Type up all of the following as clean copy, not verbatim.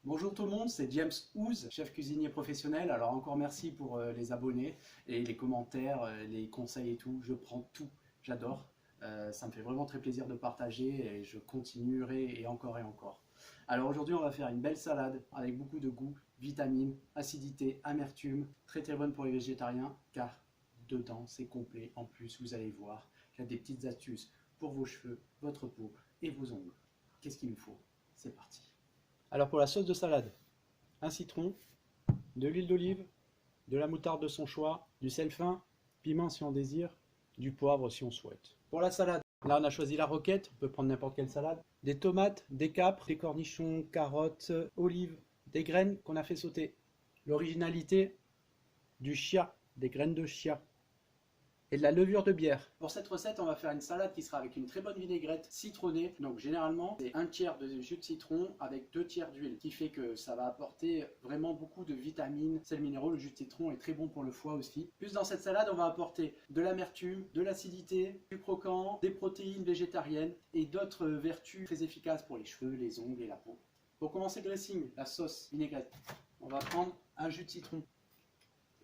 Bonjour tout le monde, c'est James Ouz, chef cuisinier professionnel. Alors encore merci pour les abonnés et les commentaires, les conseils et tout. Je prends tout, j'adore. Ça me fait vraiment très plaisir de partager et je continuerai et encore et encore. Alors aujourd'hui on va faire une belle salade avec beaucoup de goût, vitamines, acidité, amertume. Très très bonne pour les végétariens car dedans c'est complet. En plus vous allez voir qu'il y a des petites astuces pour vos cheveux, votre peau et vos ongles. Qu'est-ce qu'il nous faut? C'est parti. Alors pour la sauce de salade, un citron, de l'huile d'olive, de la moutarde de son choix, du sel fin, piment si on désire, du poivre si on souhaite. Pour la salade, là on a choisi la roquette, on peut prendre n'importe quelle salade, des tomates, des capres, des cornichons, carottes, olives, des graines qu'on a fait sauter. L'originalité, du chia, des graines de chia et de la levure de bière. Pour cette recette, on va faire une salade qui sera avec une très bonne vinaigrette citronnée. Donc généralement, c'est un tiers de jus de citron avec 2 tiers d'huile, qui fait que ça va apporter vraiment beaucoup de vitamines, sels minéraux. Le jus de citron est très bon pour le foie aussi. Plus dans cette salade, on va apporter de l'amertume, de l'acidité, du croquant, des protéines végétariennes et d'autres vertus très efficaces pour les cheveux, les ongles et la peau. Pour commencer le dressing, la sauce vinaigrette, on va prendre un jus de citron.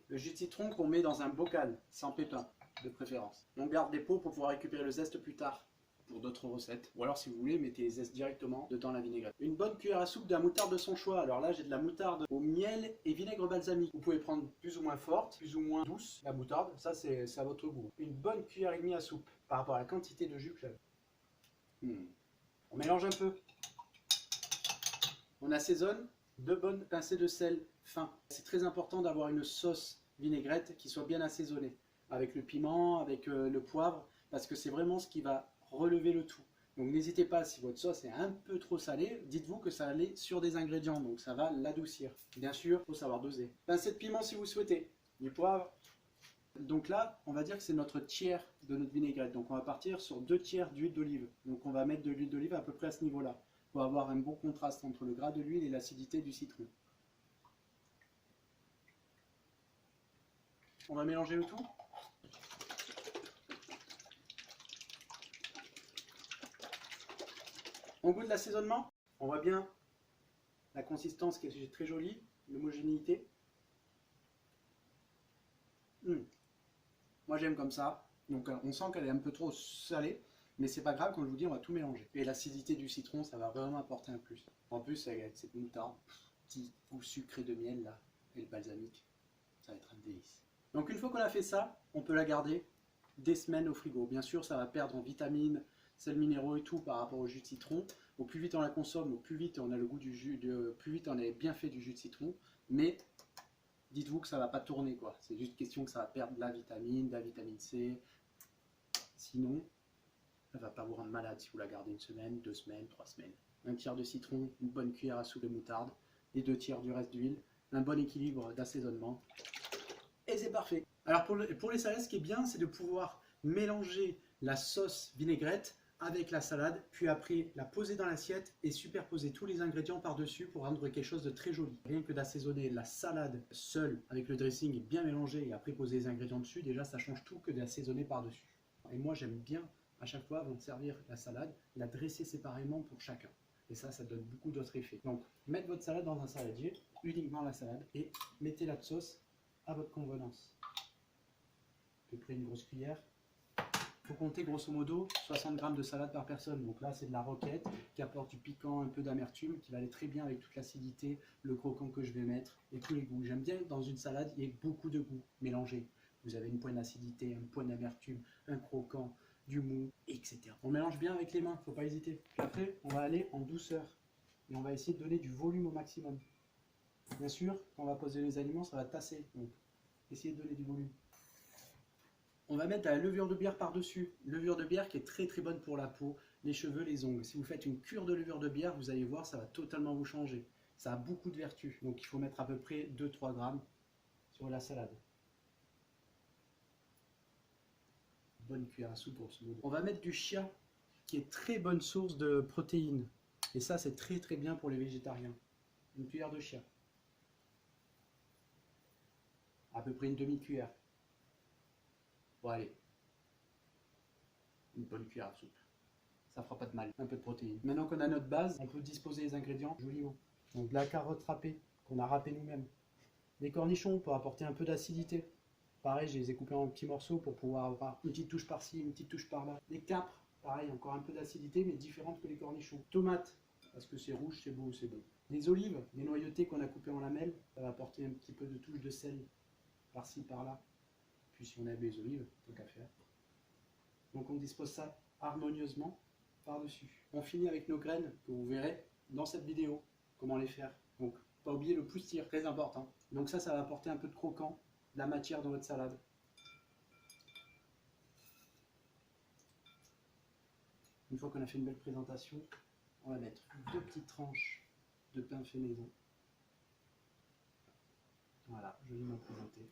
Le jus de citron qu'on met dans un bocal, sans pépins de préférence. On garde des pots pour pouvoir récupérer le zeste plus tard pour d'autres recettes. Ou alors si vous voulez, mettez les zestes directement dedans la vinaigrette. Une bonne cuillère à soupe de la moutarde de son choix. Alors là, j'ai de la moutarde au miel et vinaigre balsamique. Vous pouvez prendre plus ou moins forte, plus ou moins douce la moutarde. Ça, c'est à votre goût. Une bonne cuillère et demie à soupe par rapport à la quantité de jus que j'avais. On mélange un peu. On assaisonne. 2 bonnes pincées de sel fin. C'est très important d'avoir une sauce vinaigrette qui soit bien assaisonnée, avec le piment, avec le poivre, parce que c'est vraiment ce qui va relever le tout. Donc n'hésitez pas, si votre sauce est un peu trop salée, dites-vous que ça allait sur des ingrédients, donc ça va l'adoucir. Bien sûr, il faut savoir doser. Pincée de piment si vous souhaitez, du poivre. Donc là, on va dire que c'est notre tiers de notre vinaigrette, donc on va partir sur 2 tiers d'huile d'olive. Donc on va mettre de l'huile d'olive à peu près à ce niveau-là, pour avoir un bon contraste entre le gras de l'huile et l'acidité du citron. On va mélanger le tout. On goûte l'assaisonnement. On voit bien la consistance qui est très jolie, l'homogénéité. Moi j'aime comme ça. Donc on sent qu'elle est un peu trop salée, mais c'est pas grave, comme je vous dis, on va tout mélanger. Et l'acidité du citron, ça va vraiment apporter un plus. En plus, avec cette moutarde, petit goût sucré de miel là, et le balsamique, ça va être un délice. Donc une fois qu'on a fait ça, on peut la garder des semaines au frigo. Bien sûr, ça va perdre en vitamines, sels minéraux et tout par rapport au jus de citron. Au plus vite on la consomme, au plus vite on a le goût du jus, plus vite on est bien fait du jus de citron. Mais dites-vous que ça ne va pas tourner, quoi. C'est juste question que ça va perdre de la vitamine C. Sinon, elle ne va pas vous rendre malade si vous la gardez 1 semaine, 2 semaines, 3 semaines. Un tiers de citron, une bonne cuillère à soupe de moutarde, et 2 tiers du reste d'huile, un bon équilibre d'assaisonnement. Et c'est parfait. Alors pour les salades, ce qui est bien, c'est de pouvoir mélanger la sauce vinaigrette avec la salade, puis après la poser dans l'assiette et superposer tous les ingrédients par-dessus pour rendre quelque chose de très joli. Rien que d'assaisonner la salade seule avec le dressing et bien mélangé et après poser les ingrédients dessus, déjà ça change tout que d'assaisonner par-dessus. Et moi j'aime bien à chaque fois avant de servir la salade, la dresser séparément pour chacun. Et ça donne beaucoup d'autres effets. Donc mettez votre salade dans un saladier, uniquement la salade, et mettez la sauce à votre convenance. À peu près une grosse cuillère. Il faut compter grosso modo 60 g de salade par personne. Donc là, c'est de la roquette qui apporte du piquant, un peu d'amertume, qui va aller très bien avec toute l'acidité, le croquant que je vais mettre et tous les goûts. J'aime bien dans une salade, il y ait beaucoup de goûts mélangés. Vous avez une pointe d'acidité, un point d'amertume, un croquant, du mou, etc. On mélange bien avec les mains, il ne faut pas hésiter. Puis après, on va aller en douceur et on va essayer de donner du volume au maximum. Bien sûr, quand on va poser les aliments, ça va tasser. Donc, essayez de donner du volume. On va mettre de la levure de bière par-dessus. Levure de bière qui est très très bonne pour la peau, les cheveux, les ongles. Si vous faites une cure de levure de bière, vous allez voir, ça va totalement vous changer. Ça a beaucoup de vertus. Donc il faut mettre à peu près 2-3 grammes sur la salade. Bonne cuillère à soupe pour ce mot. On va mettre du chia, qui est très bonne source de protéines. Et ça, c'est très très bien pour les végétariens. Une cuillère de chia. À peu près une demi-cuillère. Bon allez, une bonne cuillère à soupe. Ça fera pas de mal, un peu de protéines. Maintenant qu'on a notre base, on peut disposer les ingrédients joliment. Donc de la carotte râpée, qu'on a râpée nous-mêmes. Des cornichons pour apporter un peu d'acidité. Pareil, je les ai coupés en petits morceaux pour pouvoir avoir une petite touche par-ci, une petite touche par-là. Les capres, pareil, encore un peu d'acidité, mais différente que les cornichons. Tomates, parce que c'est rouge, c'est beau, c'est bon. Les olives, les noyautées qu'on a coupées en lamelles, ça va apporter un petit peu de touche de sel par-ci, par-là. Puis si on aime les olives, tant qu'à faire. Donc on dispose ça harmonieusement par-dessus. On finit avec nos graines, que vous verrez dans cette vidéo, comment les faire. Donc, pas oublier le poussière, très important. Donc ça va apporter un peu de croquant, de la matière dans votre salade. Une fois qu'on a fait une belle présentation, on va mettre 2 petites tranches de pain fait maison. Voilà, joliment présenté.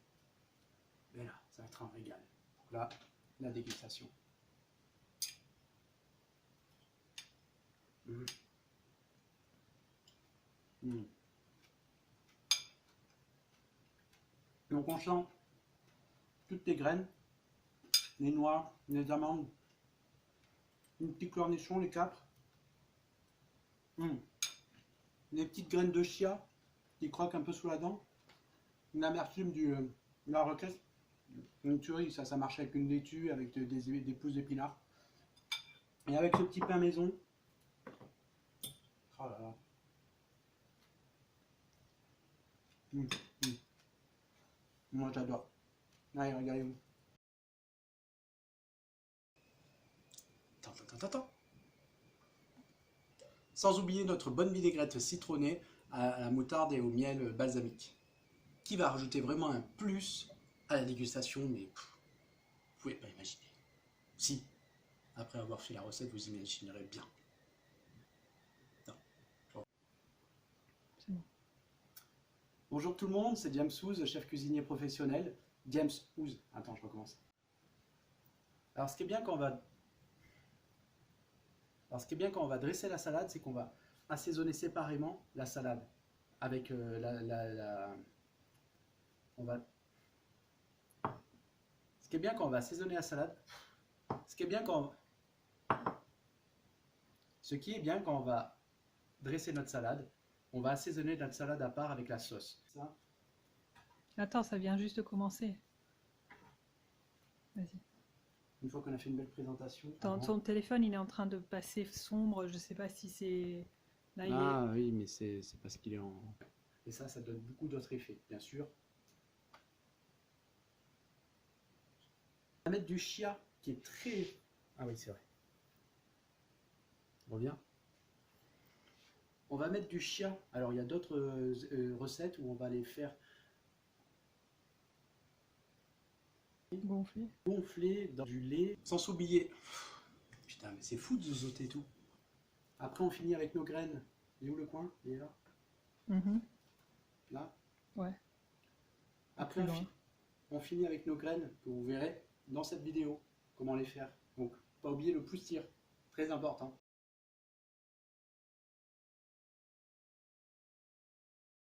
Et là, ça va être un régal. Donc là, la dégustation. Mmh. Mmh. Donc on sent toutes les graines, les noix, les amandes, les petits cornichons, les capres, les petites graines de chia qui croquent un peu sous la dent, l'amertume de la roquette, une tuerie, ça marche avec une laitue, avec des pousses d'épinards. Et avec ce petit pain maison, oh là là. Moi j'adore. Allez, regardez-vous. Attends. Sans oublier notre bonne vinaigrette citronnée à la moutarde et au miel balsamique, qui va rajouter vraiment un plus à la dégustation, mais vous pouvez pas imaginer. Si, après avoir fait la recette, vous imaginerez bien. Non. C'est bon. Bonjour tout le monde, c'est James House, chef cuisinier professionnel. James House. Attends, je recommence. Alors ce qui est bien quand on va dresser la salade, c'est qu'on va assaisonner séparément la salade avec on va. Ce qui est bien quand on va assaisonner la salade, ce qui est bien quand on va dresser notre salade, on va assaisonner notre salade à part avec la sauce. Ça. Attends, ça vient juste de commencer. Vas-y. Une fois qu'on a fait une belle présentation. Ton téléphone, il est en train de passer sombre. Je sais pas si c'est. Là, oui, mais c'est parce qu'il est en. Et ça donne beaucoup d'autres effets, bien sûr. On va mettre du chia qui est très. Ah oui, c'est vrai. On revient. On va mettre du chia. Alors, il y a d'autres recettes où on va les faire gonfler dans du lait, sans s'oublier. Putain, mais c'est fou de zozoter tout. Après, on finit avec nos graines. Il est où le coin? Il est là. Là. Ouais. Après, on finit avec nos graines, que vous verrez dans cette vidéo, comment les faire. Donc, pas oublier le poussière, très important.